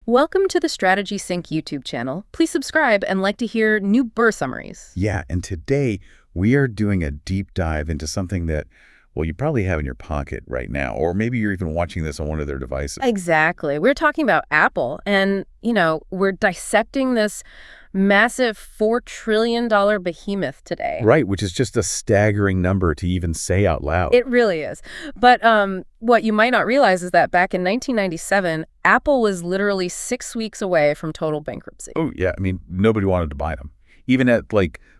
Welcome to the Strategy Sync YouTube channel. Please subscribe and like to hear new Burr summaries. Yeah, and today we are doing a deep dive into something that, well, you probably have in your pocket right now, or maybe you're even watching this on one of their devices. Exactly. We're talking about Apple, and, we're dissecting this massive $4 trillion behemoth today. Right, which is just a staggering number to even say out loud. It really is. But what you might not realize is that back in 1997, Apple was literally 6 weeks away from total bankruptcy. Oh, yeah. I mean, nobody wanted to buy them, even at,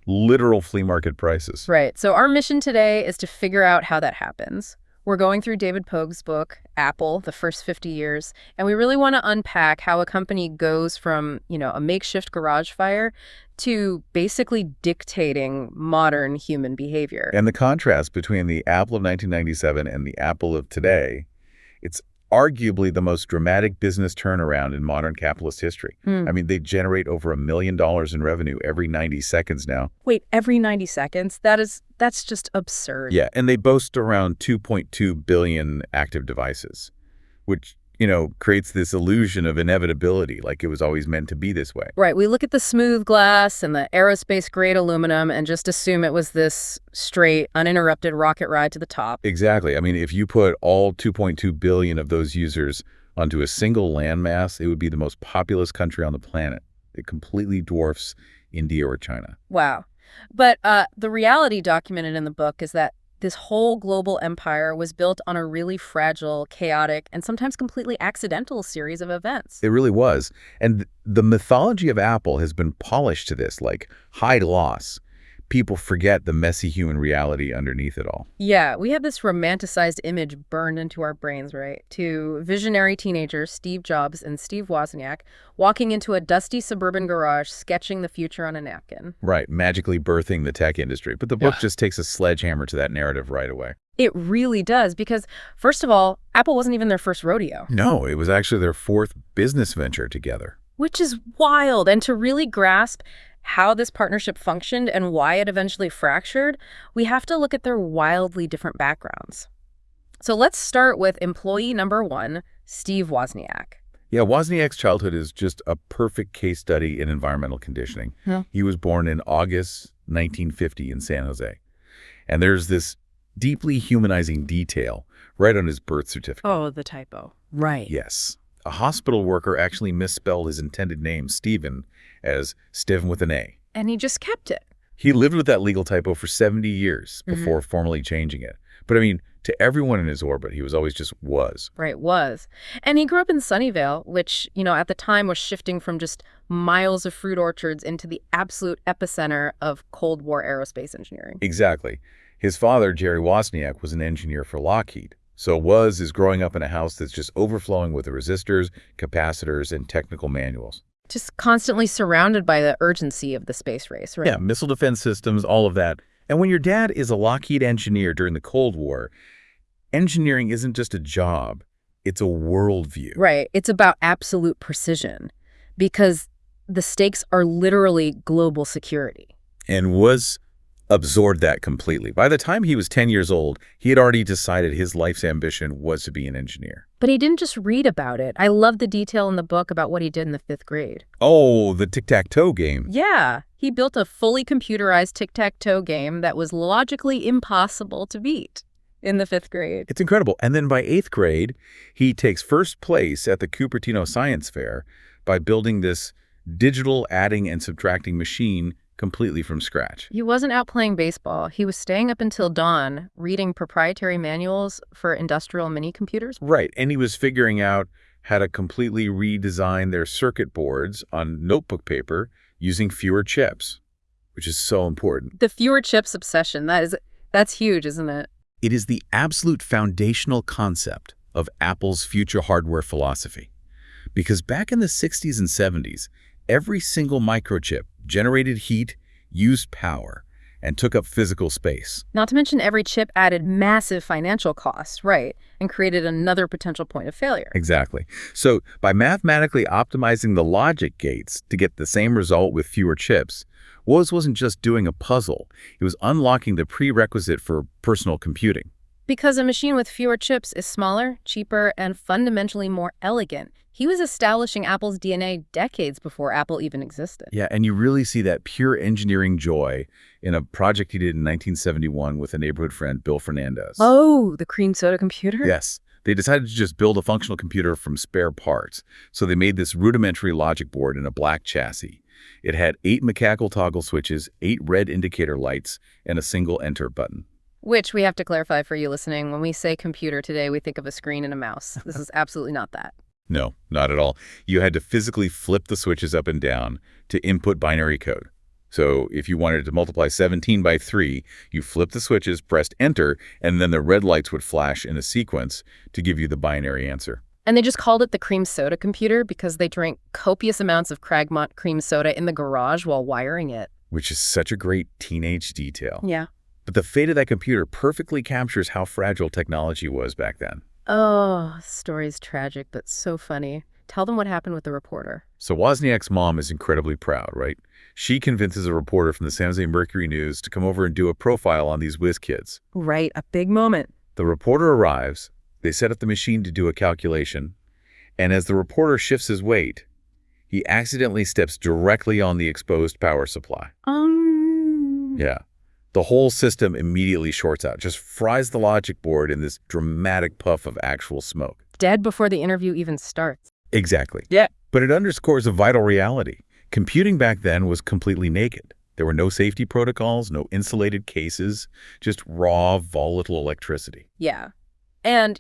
literal flea market prices. Right. So our mission today is to figure out how that happens. We're going through David Pogue's book, Apple, The First 50 Years, and we really want to unpack how a company goes from, a makeshift garage fire to basically dictating modern human behavior. And the contrast between the Apple of 1997 and the Apple of today, it's arguably the most dramatic business turnaround in modern capitalist history. I mean, they generate over $1 million in revenue every 90 seconds now. Wait, every 90 seconds? That's just absurd. Yeah, and they boast around 2.2 billion active devices, which, creates this illusion of inevitability, like it was always meant to be this way. Right. We look at the smooth glass and the aerospace-grade aluminum and just assume it was this straight, uninterrupted rocket ride to the top. Exactly. I mean, if you put all 2.2 billion of those users onto a single landmass, it would be the most populous country on the planet. It completely dwarfs India or China. Wow. But the reality documented in the book is that this whole global empire was built on a really fragile, chaotic, and sometimes completely accidental series of events. It really was. And the mythology of Apple has been polished to this, like high loss. People forget the messy human reality underneath it all. Yeah, we have this romanticized image burned into our brains, right? Two visionary teenagers, Steve Jobs and Steve Wozniak, walking into a dusty suburban garage, sketching the future on a napkin. Right, magically birthing the tech industry. But the book just takes a sledgehammer to that narrative right away. It really does, because, first of all, Apple wasn't even their first rodeo. No, it was actually their fourth business venture together. Which is wild, and to really grasp how this partnership functioned and why it eventually fractured, we have to look at their wildly different backgrounds. So let's start with employee number one, Steve Wozniak. Yeah, Wozniak's childhood is just a perfect case study in environmental conditioning. Yeah. He was born in August 1950 in San Jose. And there's this deeply humanizing detail right on his birth certificate. Oh, the typo. Right. Yes. A hospital worker actually misspelled his intended name, Stephen, as Steven with an A. And he just kept it. He lived with that legal typo for 70 years before formally changing it. But I mean, to everyone in his orbit, he was always just was. Right, was. And he grew up in Sunnyvale, which, at the time was shifting from just miles of fruit orchards into the absolute epicenter of Cold War aerospace engineering. Exactly. His father, Jerry Wozniak, was an engineer for Lockheed. So Woz is growing up in a house that's just overflowing with resistors, capacitors, and technical manuals. Just constantly surrounded by the urgency of the space race, right? Yeah, missile defense systems, all of that. And when your dad is a Lockheed engineer during the Cold War, engineering isn't just a job, it's a worldview. Right. It's about absolute precision because the stakes are literally global security. And Woz absorbed that completely. By the time he was 10 years old, he had already decided his life's ambition was to be an engineer. But he didn't just read about it. I love the detail in the book about what he did in the 5th grade. Oh, the tic-tac-toe game. Yeah. He built a fully computerized tic-tac-toe game that was logically impossible to beat in the 5th grade. It's incredible. And then by 8th grade, he takes first place at the Cupertino Science Fair by building this digital adding and subtracting machine completely from scratch. He wasn't out playing baseball. He was staying up until dawn, reading proprietary manuals for industrial mini-computers. Right, and he was figuring out how to completely redesign their circuit boards on notebook paper using fewer chips, which is so important. The fewer chips obsession, that's huge, isn't it? It is the absolute foundational concept of Apple's future hardware philosophy. Because back in the 60s and 70s, every single microchip generated heat, used power, and took up physical space. Not to mention every chip added massive financial costs, right, and created another potential point of failure. Exactly. So by mathematically optimizing the logic gates to get the same result with fewer chips, Woz wasn't just doing a puzzle. He was unlocking the prerequisite for personal computing. Because a machine with fewer chips is smaller, cheaper, and fundamentally more elegant. He was establishing Apple's DNA decades before Apple even existed. Yeah, and you really see that pure engineering joy in a project he did in 1971 with a neighborhood friend, Bill Fernandez. Oh, the cream soda computer? Yes. They decided to just build a functional computer from spare parts. So they made this rudimentary logic board in a black chassis. It had 8 mechanical toggle switches, 8 red indicator lights, and a single enter button. Which we have to clarify for you listening. When we say computer today, we think of a screen and a mouse. This is absolutely not that. No, not at all. You had to physically flip the switches up and down to input binary code. So if you wanted to multiply 17 by 3, you flipped the switches, pressed enter, and then the red lights would flash in a sequence to give you the binary answer. And they just called it the cream soda computer because they drank copious amounts of Cragmont cream soda in the garage while wiring it. Which is such a great teenage detail. Yeah. But the fate of that computer perfectly captures how fragile technology was back then. Oh, the story's tragic, but so funny. Tell them what happened with the reporter. So Wozniak's mom is incredibly proud, right? She convinces a reporter from the San Jose Mercury News to come over and do a profile on these whiz kids. Right, a big moment. The reporter arrives, they set up the machine to do a calculation, and as the reporter shifts his weight, he accidentally steps directly on the exposed power supply. Yeah. The whole system immediately shorts out, just fries the logic board in this dramatic puff of actual smoke. Dead before the interview even starts. Exactly. Yeah. But it underscores a vital reality. Computing back then was completely naked. There were no safety protocols, no insulated cases, just raw, volatile electricity. Yeah. And,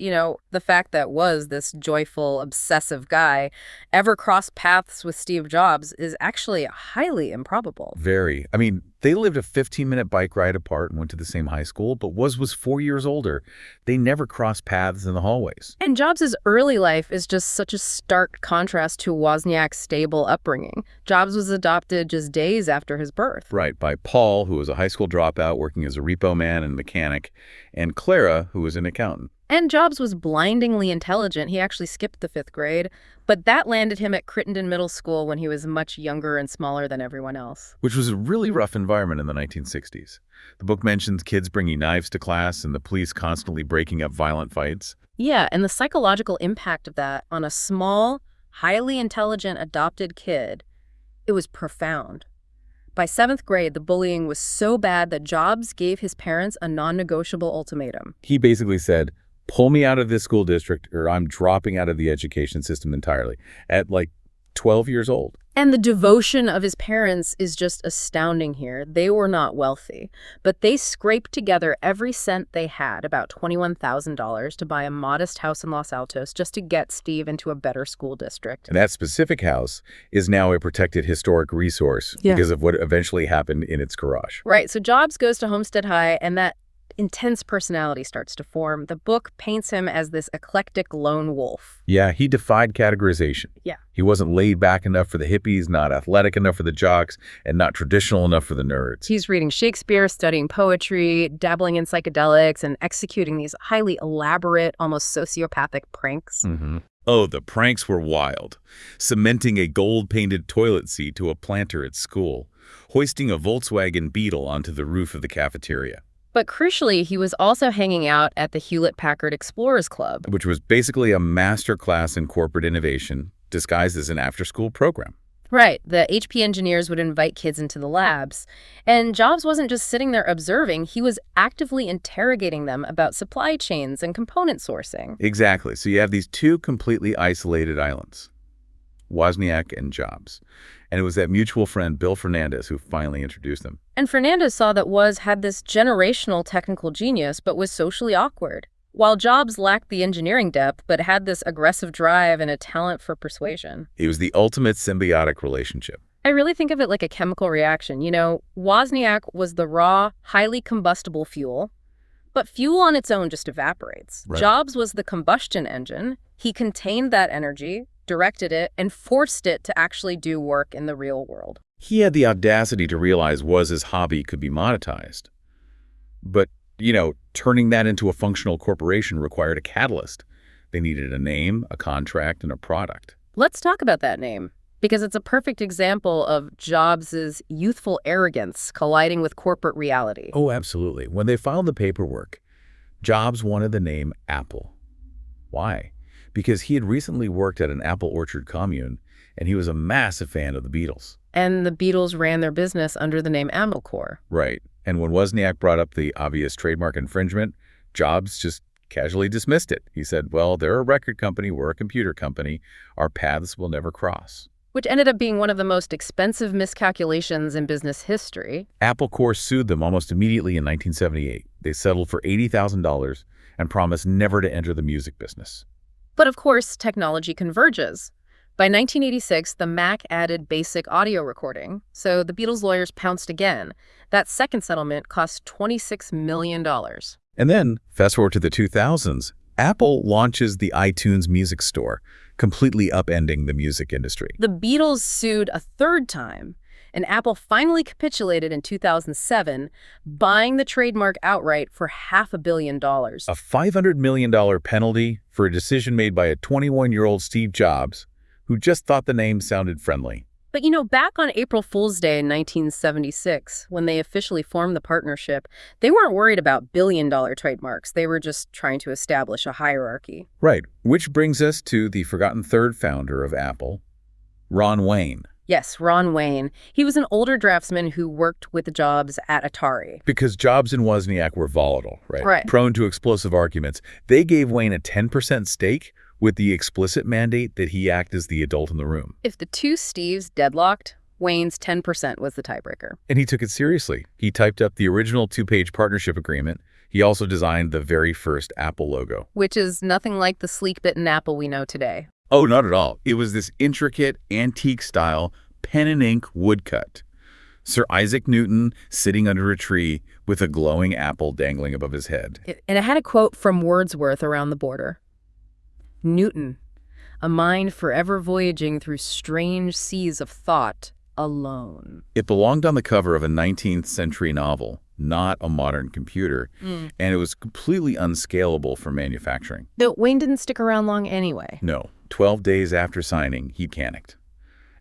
the fact that was this joyful, obsessive guy ever crossed paths with Steve Jobs is actually highly improbable. Very. I mean, they lived a 15-minute bike ride apart and went to the same high school, but was 4 years older. They never crossed paths in the hallways. And Jobs' early life is just such a stark contrast to Wozniak's stable upbringing. Jobs was adopted just days after his birth. Right, by Paul, who was a high school dropout working as a repo man and mechanic, and Clara, who was an accountant. And Jobs was blindingly intelligent. He actually skipped the 5th grade, but that landed him at Crittenden Middle School when he was much younger and smaller than everyone else. Which was a really rough environment in the 1960s. The book mentions kids bringing knives to class and the police constantly breaking up violent fights. Yeah, and the psychological impact of that on a small, highly intelligent adopted kid, it was profound. By 7th grade, the bullying was so bad that Jobs gave his parents a non-negotiable ultimatum. He basically said, pull me out of this school district or I'm dropping out of the education system entirely at like 12 years old. And the devotion of his parents is just astounding here. They were not wealthy, but they scraped together every cent they had, about $21,000, to buy a modest house in Los Altos just to get Steve into a better school district. And that specific house is now a protected historic resource because of what eventually happened in its garage. Right, so Jobs goes to Homestead High, and that intense personality starts to form. The book paints him as this eclectic lone wolf. Yeah, he defied categorization. Yeah. He wasn't laid back enough for the hippies, not athletic enough for the jocks, and not traditional enough for the nerds. He's reading Shakespeare, studying poetry, dabbling in psychedelics, and executing these highly elaborate, almost sociopathic pranks. Oh, the pranks were wild. Cementing a gold-painted toilet seat to a planter at school. Hoisting a Volkswagen Beetle onto the roof of the cafeteria. But crucially, he was also hanging out at the Hewlett-Packard Explorers Club, Which was basically a master class in corporate innovation disguised as an after-school program. Right. The HP engineers would invite kids into the labs. And Jobs wasn't just sitting there observing. He was actively interrogating them about supply chains and component sourcing. Exactly. So you have these two completely isolated islands, Wozniak and Jobs. And it was that mutual friend, Bill Fernandez, who finally introduced them. And Fernandez saw that Woz had this generational technical genius, but was socially awkward, while Jobs lacked the engineering depth, but had this aggressive drive and a talent for persuasion. It was the ultimate symbiotic relationship. I really think of it like a chemical reaction. Wozniak was the raw, highly combustible fuel, but fuel on its own just evaporates. Right. Jobs was the combustion engine. He contained that energy, directed it, and forced it to actually do work in the real world. He had the audacity to realize Woz's hobby could be monetized. But, turning that into a functional corporation required a catalyst. They needed a name, a contract, and a product. Let's talk about that name, because it's a perfect example of Jobs' youthful arrogance colliding with corporate reality. Oh, absolutely. When they filed the paperwork, Jobs wanted the name Apple. Why? because he had recently worked at an apple orchard commune, and he was a massive fan of the Beatles. And the Beatles ran their business under the name Apple Corps. Right. And when Wozniak brought up the obvious trademark infringement, Jobs just casually dismissed it. He said, well, they're a record company, we're a computer company. Our paths will never cross. Which ended up being one of the most expensive miscalculations in business history. Apple Corps sued them almost immediately in 1978. They settled for $80,000 and promised never to enter the music business. But of course, technology converges. By 1986, the Mac added basic audio recording, so the Beatles' lawyers pounced again. That second settlement cost $26 million. And then, fast forward to the 2000s, Apple launches the iTunes Music Store, completely upending the music industry. The Beatles sued a third time, and Apple finally capitulated in 2007, buying the trademark outright for $500 million. A $500 million penalty for a decision made by a 21-year-old Steve Jobs, who just thought the name sounded friendly. But back on April Fool's Day in 1976, when they officially formed the partnership, they weren't worried about billion-dollar trademarks. They were just trying to establish a hierarchy. Right, which brings us to the forgotten third founder of Apple, Ron Wayne. Yes, Ron Wayne. He was an older draftsman who worked with Jobs at Atari. Because Jobs and Wozniak were volatile, right? Right. Prone to explosive arguments. They gave Wayne a 10% stake with the explicit mandate that he act as the adult in the room. If the two Steves deadlocked, Wayne's 10% was the tiebreaker. And he took it seriously. He typed up the original 2-page partnership agreement. He also designed the very first Apple logo. Which is nothing like the sleek bitten Apple we know today. Oh, not at all. It was this intricate, antique-style, pen and ink woodcut. Sir Isaac Newton sitting under a tree with a glowing apple dangling above his head. And it had a quote from Wordsworth around the border. Newton, a mind forever voyaging through strange seas of thought, alone. It belonged on the cover of a 19th century novel, not a modern computer, and it was completely unscalable for manufacturing. Though Wayne didn't stick around long anyway. No. 12 days after signing, he panicked.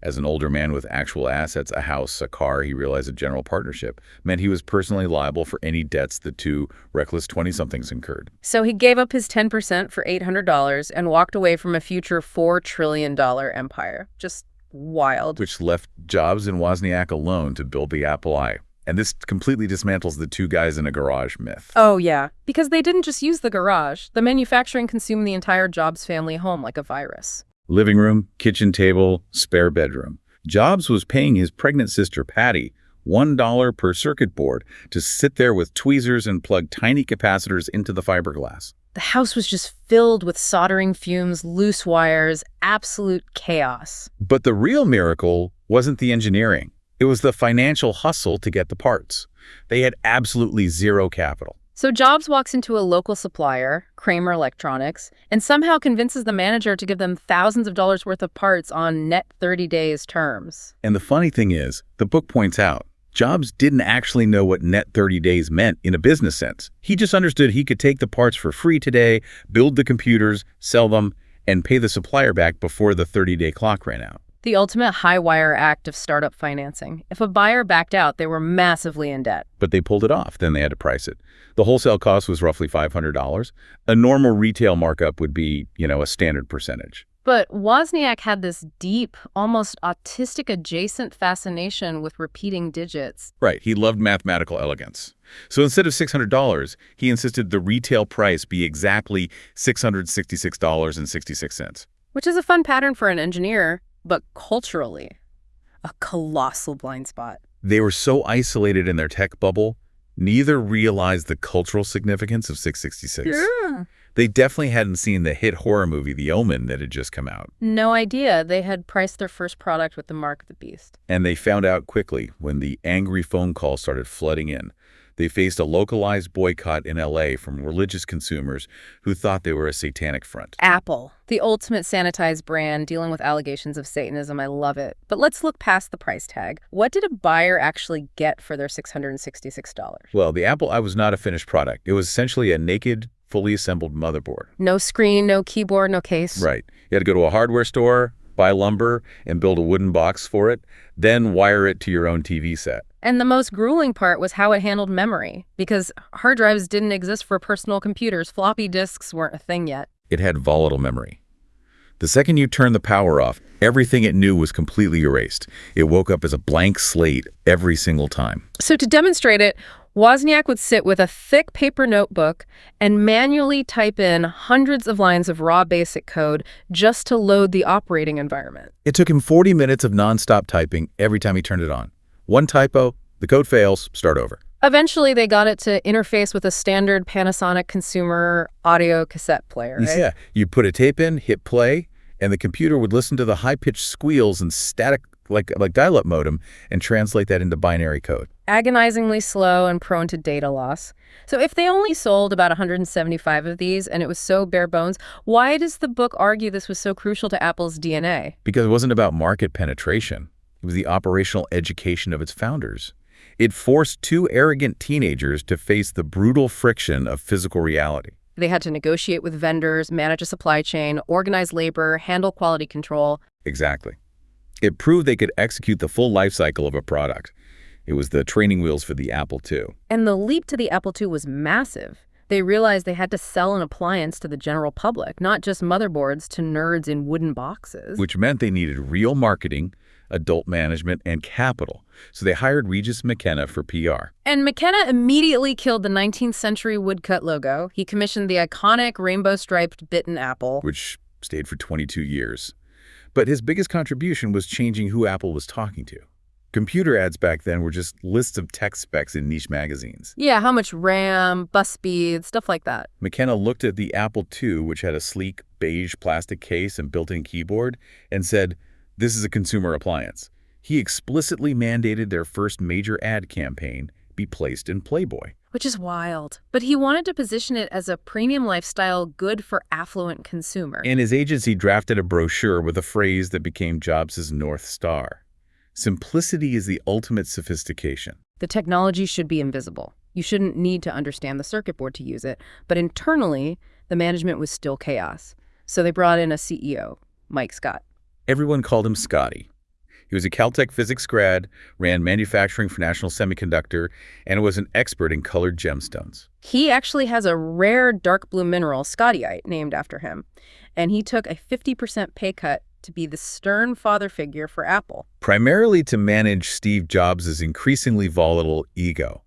As an older man with actual assets, a house, a car, he realized a general partnership meant he was personally liable for any debts the two reckless 20-somethings incurred. So he gave up his 10% for $800 and walked away from a future $4 trillion empire. Just wild. Which left Jobs and Wozniak alone to build the Apple I. And this completely dismantles the two guys in a garage myth. Oh, yeah. Because they didn't just use the garage. The manufacturing consumed the entire Jobs family home like a virus. Living room, kitchen table, spare bedroom. Jobs was paying his pregnant sister, Patty, $1 per circuit board to sit there with tweezers and plug tiny capacitors into the fiberglass. The house was just filled with soldering fumes, loose wires, absolute chaos. But the real miracle wasn't the engineering. It was the financial hustle to get the parts. They had absolutely zero capital. So Jobs walks into a local supplier, Kramer Electronics, and somehow convinces the manager to give them thousands of dollars worth of parts on net 30 days terms. And the funny thing is, the book points out, Jobs didn't actually know what net 30 days meant in a business sense. He just understood he could take the parts for free today, build the computers, sell them, and pay the supplier back before the 30-day clock ran out. The ultimate high-wire act of startup financing. If a buyer backed out, they were massively in debt. But they pulled it off. Then they had to price it. The wholesale cost was roughly $500. A normal retail markup would be, a standard percentage. But Wozniak had this deep, almost autistic-adjacent fascination with repeating digits. Right. He loved mathematical elegance. So instead of $600, he insisted the retail price be exactly $666.66. Which is a fun pattern for an engineer. But culturally, a colossal blind spot. They were so isolated in their tech bubble, neither realized the cultural significance of 666. Yeah. They definitely hadn't seen the hit horror movie The Omen that had just come out. No idea. They had priced their first product with the mark of the beast. And they found out quickly when the angry phone calls started flooding in. They faced a localized boycott in LA from religious consumers who thought they were a satanic front. Apple, the ultimate sanitized brand dealing with allegations of Satanism. I love it. But let's look past the price tag. What did a buyer actually get for their $666? Well, the Apple I was not a finished product. It was essentially a naked, fully assembled motherboard. No screen, no keyboard, no case. Right. You had to go to a hardware store, buy lumber, and build a wooden box for it, then wire it to your own TV set. And the most grueling part was how it handled memory, because hard drives didn't exist for personal computers. Floppy disks weren't a thing yet. It had volatile memory. The second you turned the power off, everything it knew was completely erased. It woke up as a blank slate every single time. So to demonstrate it, Wozniak would sit with a thick paper notebook and manually type in hundreds of lines of raw basic code just to load the operating environment. It took him 40 minutes of nonstop typing every time he turned it on. One typo, the code fails, start over. Eventually, they got it to interface with a standard Panasonic consumer audio cassette player, right? Yeah, you put a tape in, hit play, and the computer would listen to the high-pitched squeals and static, like dial-up modem, and translate that into binary code. Agonizingly slow and prone to data loss. So if they only sold about 175 of these and it was so bare bones, why does the book argue this was so crucial to Apple's DNA? Because it wasn't about market penetration. It was the operational education of its founders. It forced two arrogant teenagers to face the brutal friction of physical reality. They had to negotiate with vendors, manage a supply chain, organize labor, handle quality control. Exactly. It proved they could execute the full life cycle of a product. It was the training wheels for the Apple II. And the leap to the Apple II was massive. They realized they had to sell an appliance to the general public, not just motherboards to nerds in wooden boxes. Which meant they needed real marketing, adult management, and capital. So they hired Regis McKenna for PR. And McKenna immediately killed the 19th century woodcut logo. He commissioned the iconic rainbow-striped bitten apple, Which stayed for 22 years. But his biggest contribution was changing who Apple was talking to. Computer ads back then were just lists of tech specs in niche magazines. Yeah, how much RAM, bus speed, stuff like that. McKenna looked at the Apple II, which had a sleek beige plastic case and built-in keyboard, and said, "This is a consumer appliance." He explicitly mandated their first major ad campaign be placed in Playboy. Which is wild. But he wanted to position it as a premium lifestyle good for affluent consumer. And his agency drafted a brochure with a phrase that became Jobs' North Star. Simplicity is the ultimate sophistication. The technology should be invisible. You shouldn't need to understand the circuit board to use it. But internally, the management was still chaos. So they brought in a CEO, Mike Scott. Everyone called him Scotty. He was a Caltech physics grad, ran manufacturing for National Semiconductor, and was an expert in colored gemstones. He actually has a rare dark blue mineral, scottite, named after him. And he took a 50% pay cut to be the stern father figure for Apple. Primarily to manage Steve Jobs' increasingly volatile ego.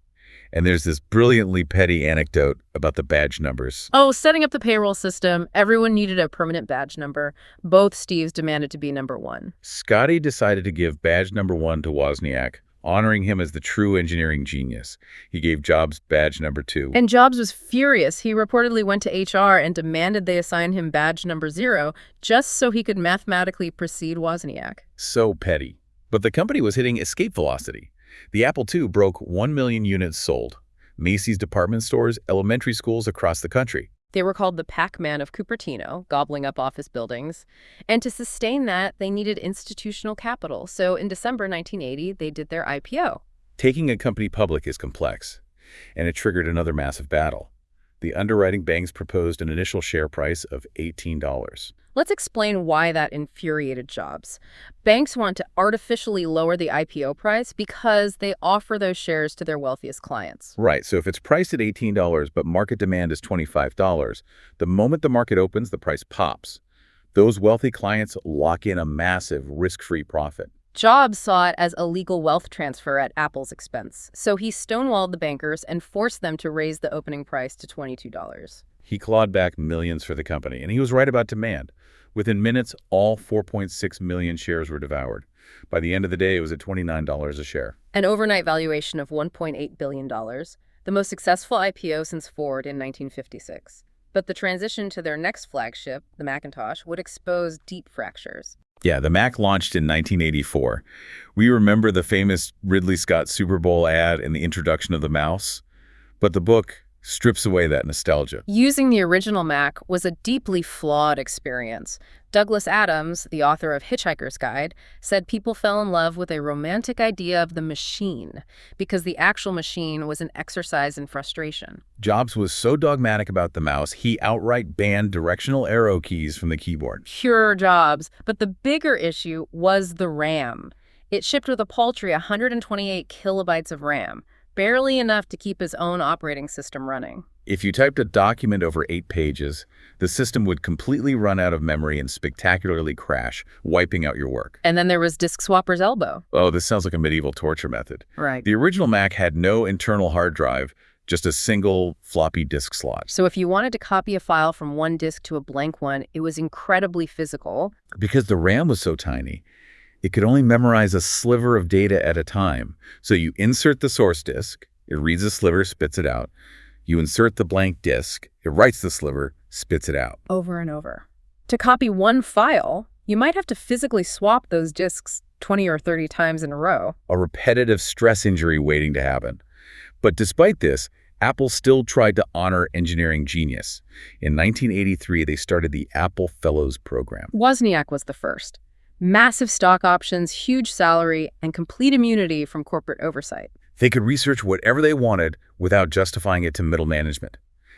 And there's this brilliantly petty anecdote about the badge numbers. Oh, setting up the payroll system, everyone needed a permanent badge number. Both Steves demanded to be number one. Scotty decided to give badge number 1 to Wozniak, honoring him as the true engineering genius. He gave Jobs badge number 2. And Jobs was furious. He reportedly went to HR and demanded they assign him badge number 0 just so he could mathematically precede Wozniak. So petty. But the company was hitting escape velocity. The Apple II broke 1 million units sold. Macy's department stores, elementary schools across the country. They were called the Pac-Man of Cupertino, gobbling up office buildings. And to sustain that, they needed institutional capital. So in December 1980, they did their IPO. Taking a company public is complex, and it triggered another massive battle. The underwriting banks proposed an initial share price of $18. Let's explain why that infuriated Jobs. Banks want to artificially lower the IPO price because they offer those shares to their wealthiest clients. Right, so if it's priced at $18 but market demand is $25, the moment the market opens, the price pops. Those wealthy clients lock in a massive risk-free profit. Jobs saw it as a legal wealth transfer at Apple's expense, so he stonewalled the bankers and forced them to raise the opening price to $22. He clawed back millions for the company, and he was right about demand. Within minutes, all 4.6 million shares were devoured. By the end of the day, it was at $29 a share. An overnight valuation of $1.8 billion, the most successful IPO since Ford in 1956. But the transition to their next flagship, the Macintosh, would expose deep fractures. Yeah, the Mac launched in 1984. We remember the famous Ridley Scott Super Bowl ad and the introduction of the mouse. But the book strips away that nostalgia. Using the original Mac was a deeply flawed experience. Douglas Adams, the author of Hitchhiker's Guide, said people fell in love with a romantic idea of the machine because the actual machine was an exercise in frustration. Jobs was so dogmatic about the mouse, he outright banned directional arrow keys from the keyboard. Pure Jobs. But the bigger issue was the RAM. It shipped with a paltry 128 kilobytes of RAM, barely enough to keep his own operating system running. If you typed a document over 8 pages, the system would completely run out of memory and spectacularly crash, wiping out your work. And then there was disk swapper's elbow. Oh, this sounds like a medieval torture method. Right. The original Mac had no internal hard drive, just a single floppy disk slot. So if you wanted to copy a file from one disk to a blank one, it was incredibly physical. Because the RAM was so tiny, it could only memorize a sliver of data at a time. So you insert the source disk, it reads the sliver, spits it out. You insert the blank disk, it writes the sliver, spits it out. Over and over. To copy one file, you might have to physically swap those disks 20 or 30 times in a row. A repetitive stress injury waiting to happen. But despite this, Apple still tried to honor engineering genius. In 1983, they started the Apple Fellows Program. Wozniak was the first. Massive stock options, huge salary, and complete immunity from corporate oversight. They could research whatever they wanted without justifying it to middle management,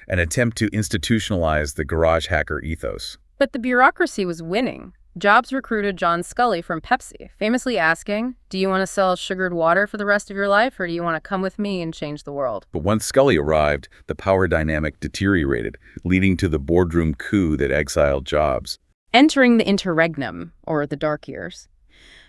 an attempt to institutionalize the garage hacker ethos. But the bureaucracy was winning. Jobs recruited John Scully from Pepsi, famously asking, "Do you want to sell sugared water for the rest of your life, or do you want to come with me and change the world?" But once Scully arrived, the power dynamic deteriorated, leading to the boardroom coup that exiled Jobs. Entering the interregnum, or the dark years.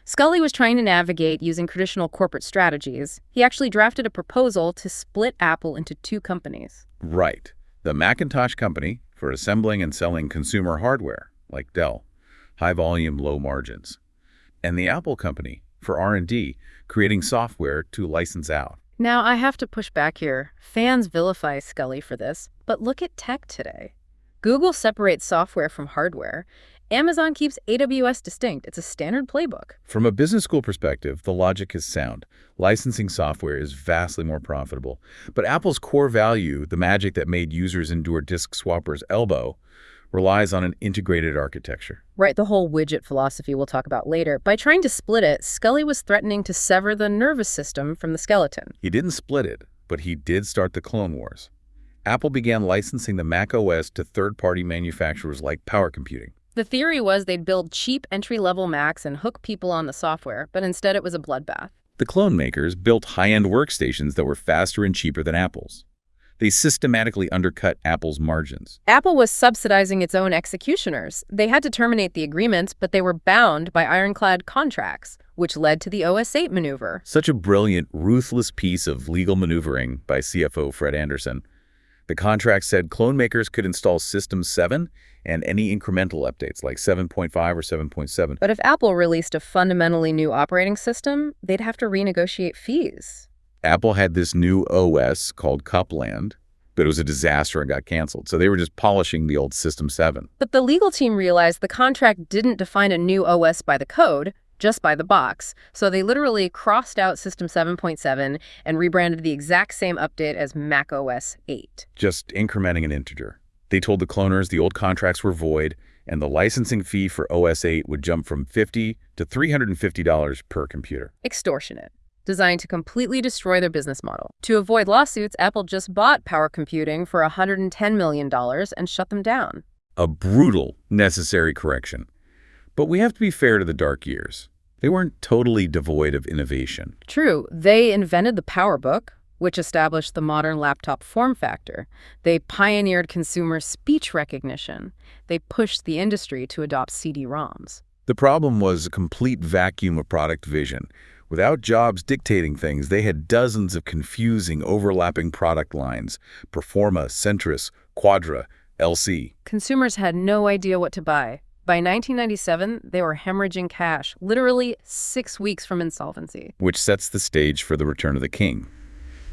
Scully was trying to navigate using traditional corporate strategies. He actually drafted a proposal to split Apple into 2 companies. Right. The Macintosh company for assembling and selling consumer hardware, like Dell, high volume, low margins. And the Apple company for R&D, creating software to license out. Now, I have to push back here. Fans vilify Scully for this, but look at tech today. Google separates software from hardware. Amazon keeps AWS distinct. It's a standard playbook. From a business school perspective, the logic is sound. Licensing software is vastly more profitable. But Apple's core value, the magic that made users endure disk swapper's elbow, relies on an integrated architecture. Right, the whole widget philosophy we'll talk about later. By trying to split it, Scully was threatening to sever the nervous system from the skeleton. He didn't split it, but he did start the clone wars. Apple began licensing the Mac OS to third-party manufacturers like Power Computing. The theory was they'd build cheap entry-level Macs and hook people on the software, but instead it was a bloodbath. The clone makers built high-end workstations that were faster and cheaper than Apple's. They systematically undercut Apple's margins. Apple was subsidizing its own executioners. They had to terminate the agreements, but they were bound by ironclad contracts, which led to the OS 8 maneuver. Such a brilliant, ruthless piece of legal maneuvering by CFO Fred Anderson. The contract said clone makers could install System 7 and any incremental updates like 7.5 or 7.7. But if Apple released a fundamentally new operating system, they'd have to renegotiate fees. Apple had this new OS called Copland, but it was a disaster and got canceled. So they were just polishing the old System 7. But the legal team realized the contract didn't define a new OS by the code, just by the box. So they literally crossed out System 7.7 and rebranded the exact same update as Mac OS 8. Just incrementing an integer. They told the cloners the old contracts were void, and the licensing fee for OS 8 would jump from $50 to $350 per computer. Extortionate. Designed to completely destroy their business model. To avoid lawsuits, Apple just bought Power Computing for $110 million and shut them down. A brutal, necessary correction. But we have to be fair to the dark years. They weren't totally devoid of innovation. True, they invented the PowerBook, which established the modern laptop form factor. They pioneered consumer speech recognition. They pushed the industry to adopt CD-ROMs. The problem was a complete vacuum of product vision. Without Jobs dictating things, they had dozens of confusing, overlapping product lines. Performa, Centris, Quadra, LC. Consumers had no idea what to buy. By 1997, they were hemorrhaging cash, literally 6 weeks from insolvency. Which sets the stage for the return of the king.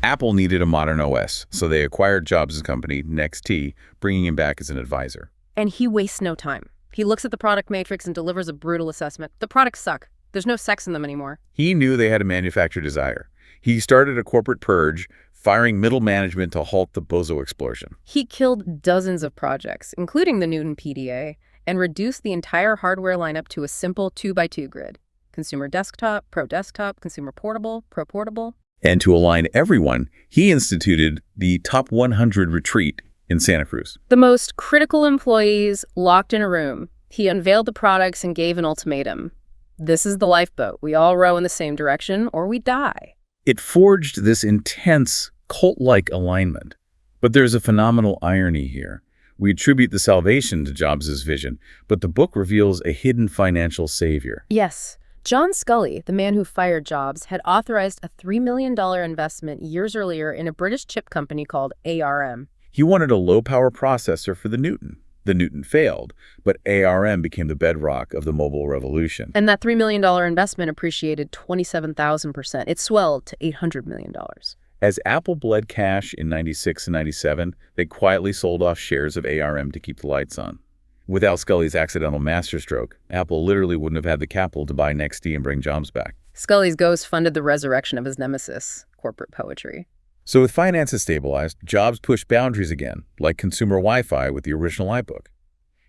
Apple needed a modern OS, so they acquired Jobs' company, NXT, bringing him back as an advisor. And he wastes no time. He looks at the product matrix and delivers a brutal assessment. The products suck. There's no sex in them anymore. He knew they had a manufacturer desire. He started a corporate purge, firing middle management to halt the bozo explosion. He killed dozens of projects, including the Newton PDA, and reduced the entire hardware lineup to a simple 2x2 grid. Consumer desktop, pro desktop, consumer portable, pro portable. And to align everyone, he instituted the Top 100 retreat in Santa Cruz. The most critical employees locked in a room. He unveiled the products and gave an ultimatum. This is the lifeboat. We all row in the same direction or we die. It forged this intense, cult-like alignment. But there's a phenomenal irony here. We attribute the salvation to Jobs' vision, but the book reveals a hidden financial savior. Yes. John Sculley, the man who fired Jobs, had authorized a $3 million investment years earlier in a British chip company called ARM. He wanted a low-power processor for the Newton. The Newton failed, but ARM became the bedrock of the mobile revolution. And that $3 million investment appreciated 27,000%. It swelled to $800 million. As Apple bled cash in 96 and 97, they quietly sold off shares of ARM to keep the lights on. Without Scully's accidental masterstroke, Apple literally wouldn't have had the capital to buy NXT and bring Jobs back. Scully's ghost funded the resurrection of his nemesis, corporate poetry. So with finances stabilized, Jobs pushed boundaries again, like consumer Wi-Fi with the original iBook.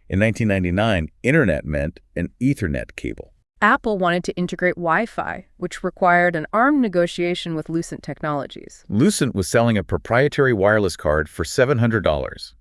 In 1999, Internet meant an Ethernet cable. Apple wanted to integrate Wi-Fi, which required an armed negotiation with Lucent Technologies. Lucent was selling a proprietary wireless card for $700.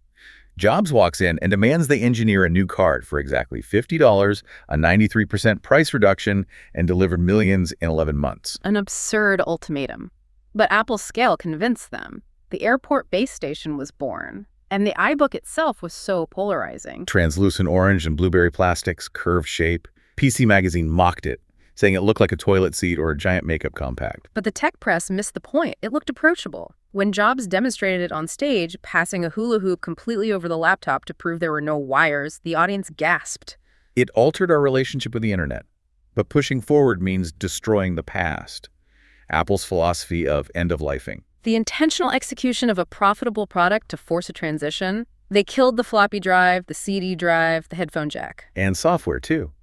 Jobs walks in and demands they engineer a new card for exactly $50, a 93% price reduction, and deliver millions in 11 months. An absurd ultimatum. But Apple's scale convinced them. The airport base station was born, and the iBook itself was so polarizing. Translucent orange and blueberry plastics, curved shape. PC Magazine mocked it, saying it looked like a toilet seat or a giant makeup compact. But the tech press missed the point. It looked approachable. When Jobs demonstrated it on stage, passing a hula hoop completely over the laptop to prove there were no wires, the audience gasped. It altered our relationship with the internet. But pushing forward means destroying the past. Apple's philosophy of end-of-lifing. The intentional execution of a profitable product to force a transition. They killed the floppy drive, the CD drive, the headphone jack. And software, too.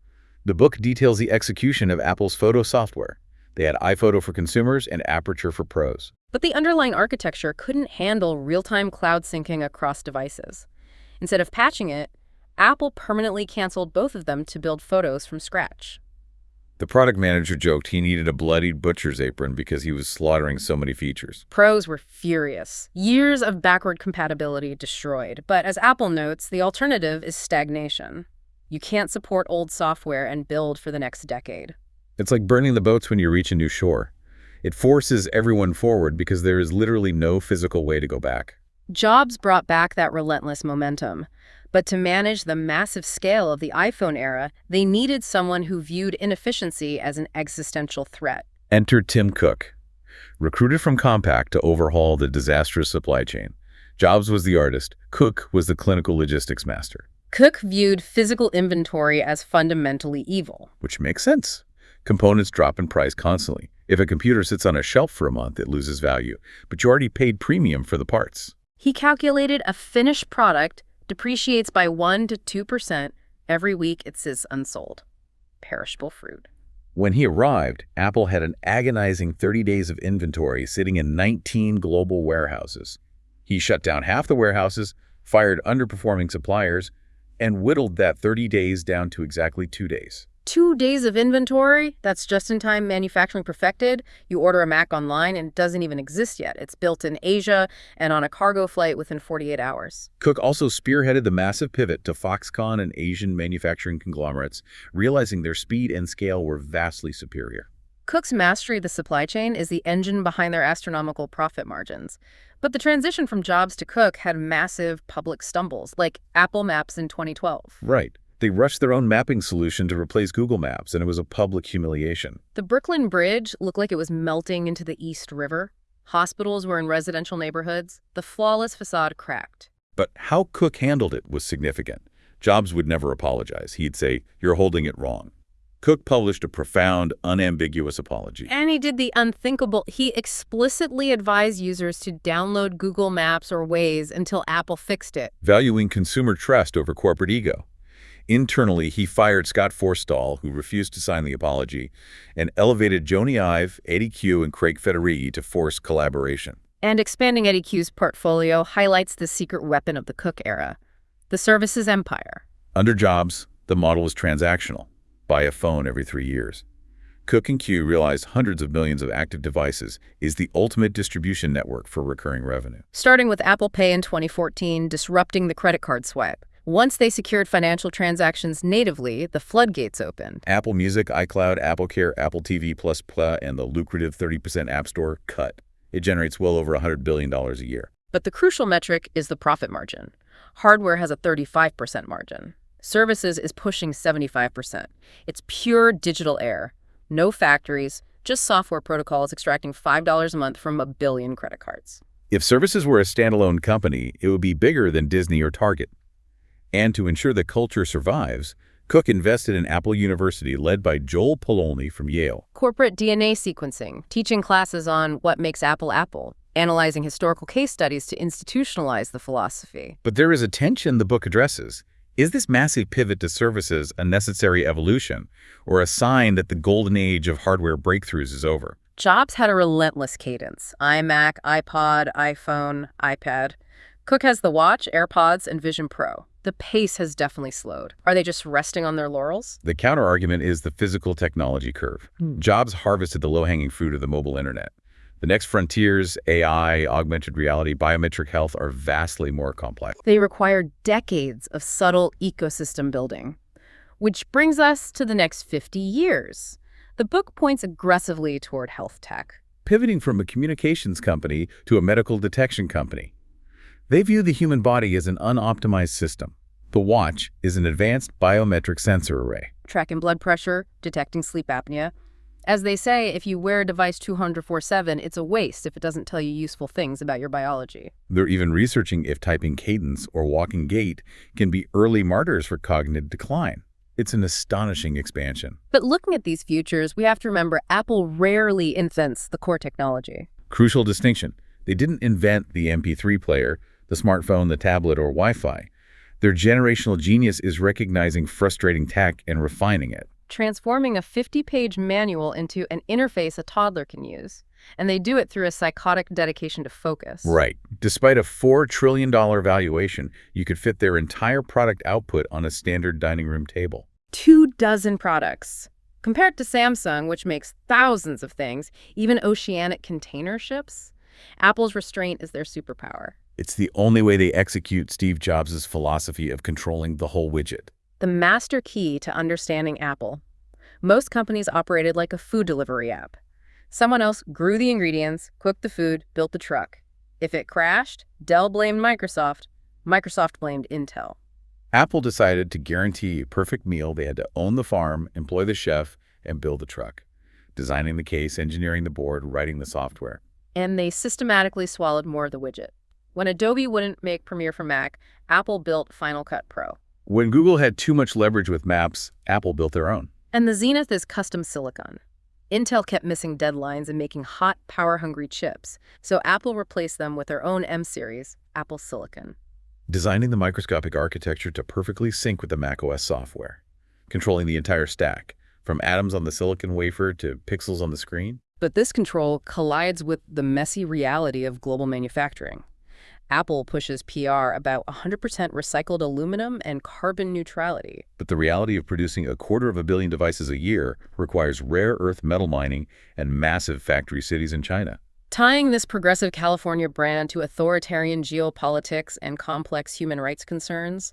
The book details the execution of Apple's photo software. They had iPhoto for consumers and Aperture for pros. But the underlying architecture couldn't handle real-time cloud syncing across devices. Instead of patching it, Apple permanently canceled both of them to build photos from scratch. The product manager joked he needed a bloodied butcher's apron because he was slaughtering so many features. Pros were furious. Years of backward compatibility destroyed. But as Apple notes, the alternative is stagnation. You can't support old software and build for the next decade. It's like burning the boats when you reach a new shore. It forces everyone forward because there is literally no physical way to go back. Jobs brought back that relentless momentum. But to manage the massive scale of the iPhone era, they needed someone who viewed inefficiency as an existential threat. Enter Tim Cook. Recruited from Compaq to overhaul the disastrous supply chain. Jobs was the artist. Cook was the clinical logistics master. Cook viewed physical inventory as fundamentally evil. Which makes sense. Components drop in price constantly. If a computer sits on a shelf for a month, it loses value. But you already paid premium for the parts. He calculated a finished product depreciates by 1 to 2% every week it sits unsold. Perishable fruit. When he arrived, Apple had an agonizing 30 days of inventory sitting in 19 global warehouses. He shut down half the warehouses, fired underperforming suppliers, and whittled that 30 days down to exactly 2 days. 2 days of inventory? That's just-in-time manufacturing perfected. You order a Mac online and it doesn't even exist yet. It's built in Asia and on a cargo flight within 48 hours. Cook also spearheaded the massive pivot to Foxconn and Asian manufacturing conglomerates, realizing their speed and scale were vastly superior. Cook's mastery of the supply chain is the engine behind their astronomical profit margins. But the transition from Jobs to Cook had massive public stumbles, like Apple Maps in 2012. Right. They rushed their own mapping solution to replace Google Maps, and it was a public humiliation. The Brooklyn Bridge looked like it was melting into the East River. Hospitals were in residential neighborhoods. The flawless facade cracked. But how Cook handled it was significant. Jobs would never apologize. He'd say, "You're holding it wrong." Cook published a profound, unambiguous apology. And he did the unthinkable. He explicitly advised users to download Google Maps or Waze until Apple fixed it. Valuing consumer trust over corporate ego. Internally, he fired Scott Forstall, who refused to sign the apology, and elevated Joni Ive, Eddie Q, and Craig Federighi to force collaboration. And expanding Eddie Q's portfolio highlights the secret weapon of the Cook era, the services empire. Under Jobs, the model was transactional. Buy a phone every 3 years. Cook and Q realized hundreds of millions of active devices is the ultimate distribution network for recurring revenue. Starting with Apple Pay in 2014, disrupting the credit card swipe. Once they secured financial transactions natively, the floodgates opened. Apple Music, iCloud, AppleCare, Apple TV++, and the lucrative 30% App Store cut. It generates well over $100 billion a year. But the crucial metric is the profit margin. Hardware has a 35% margin. Services is pushing 75%. It's pure digital air. No factories, just software protocols extracting $5 a month from a billion credit cards. If services were a standalone company, it would be bigger than Disney or Target. And to ensure the culture survives, Cook invested in Apple University, led by Joel Pololny from Yale. Corporate DNA sequencing, teaching classes on what makes Apple Apple, analyzing historical case studies to institutionalize the philosophy. But there is a tension the book addresses. Is this massive pivot to services a necessary evolution, or a sign that the golden age of hardware breakthroughs is over? Jobs had a relentless cadence. iMac, iPod, iPhone, iPad. Cook has the Watch, AirPods, and Vision Pro. The pace has definitely slowed. Are they just resting on their laurels? The counterargument is the physical technology curve. Jobs harvested the low-hanging fruit of the mobile internet. The next frontiers, AI, augmented reality, biometric health, are vastly more complex. They require decades of subtle ecosystem building. Which brings us to the next 50 years. The book points aggressively toward health tech. Pivoting from a communications company to a medical detection company. They view the human body as an unoptimized system. The watch is an advanced biometric sensor array. Tracking blood pressure, detecting sleep apnea. As they say, if you wear a device 204/7, it's a waste if it doesn't tell you useful things about your biology. They're even researching if typing cadence or walking gait can be early martyrs for cognitive decline. It's an astonishing expansion. But looking at these futures, we have to remember Apple rarely invents the core technology. Crucial distinction. They didn't invent the MP3 player, the smartphone, the tablet, or Wi-Fi. Their generational genius is recognizing frustrating tech and refining it. Transforming a 50-page manual into an interface a toddler can use. And they do it through a psychotic dedication to focus. Right. Despite a $4 trillion valuation, you could fit their entire product output on a standard dining room table. 24 products. Compared to Samsung, which makes thousands of things, even oceanic container ships, Apple's restraint is their superpower. It's the only way they execute Steve Jobs' philosophy of controlling the whole widget. The master key to understanding Apple. Most companies operated like a food delivery app. Someone else grew the ingredients, cooked the food, built the truck. If it crashed, Dell blamed Microsoft. Microsoft blamed Intel. Apple decided to guarantee a perfect meal. They had to own the farm, employ the chef, and build the truck. Designing the case, engineering the board, writing the software. And they systematically swallowed more of the widget. When Adobe wouldn't make Premiere for Mac, Apple built Final Cut Pro. When Google had too much leverage with Maps, Apple built their own. And the zenith is custom silicon. Intel kept missing deadlines and making hot, power-hungry chips, so Apple replaced them with their own M-series, Apple Silicon. Designing the microscopic architecture to perfectly sync with the macOS software. Controlling the entire stack, from atoms on the silicon wafer to pixels on the screen. But this control collides with the messy reality of global manufacturing. Apple pushes PR about 100% recycled aluminum and carbon neutrality. But the reality of producing 250 million devices a year requires rare earth metal mining and massive factory cities in China. Tying this progressive California brand to authoritarian geopolitics and complex human rights concerns,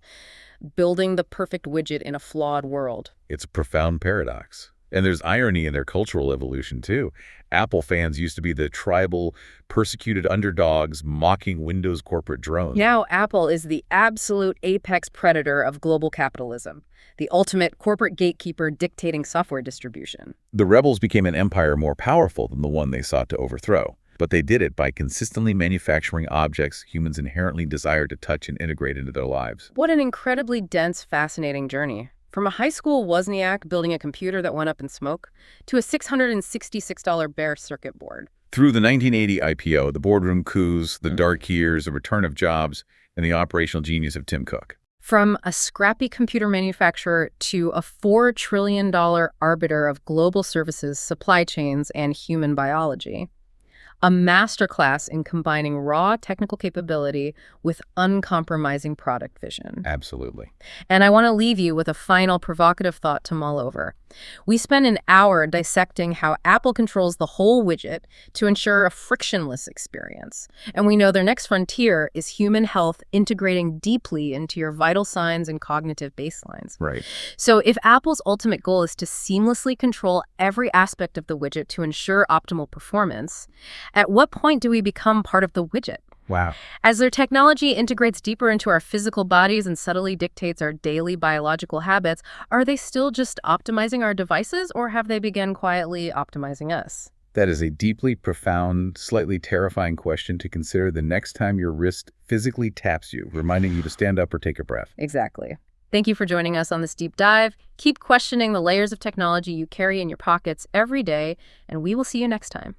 building the perfect widget in a flawed world. It's a profound paradox. And there's irony in their cultural evolution, too. Apple fans used to be the tribal, persecuted underdogs mocking Windows corporate drones. Now Apple is the absolute apex predator of global capitalism, the ultimate corporate gatekeeper dictating software distribution. The rebels became an empire more powerful than the one they sought to overthrow. But they did it by consistently manufacturing objects humans inherently desire to touch and integrate into their lives. What an incredibly dense, fascinating journey. From a high school Wozniak building a computer that went up in smoke to a $666 bare circuit board. Through the 1980 IPO, the boardroom coups, the dark years, the return of Jobs, and the operational genius of Tim Cook. From a scrappy computer manufacturer to a $4 trillion arbiter of global services, supply chains, and human biology. A masterclass in combining raw technical capability with uncompromising product vision. Absolutely. And I want to leave you with a final provocative thought to mull over. We spent an hour dissecting how Apple controls the whole widget to ensure a frictionless experience. And we know their next frontier is human health integrating deeply into your vital signs and cognitive baselines. Right. So if Apple's ultimate goal is to seamlessly control every aspect of the widget to ensure optimal performance, at what point do we become part of the widget? Wow. As their technology integrates deeper into our physical bodies and subtly dictates our daily biological habits, are they still just optimizing our devices, or have they begun quietly optimizing us? That is a deeply profound, slightly terrifying question to consider the next time your wrist physically taps you, reminding you to stand up or take a breath. Exactly. Thank you for joining us on this deep dive. Keep questioning the layers of technology you carry in your pockets every day, and we will see you next time.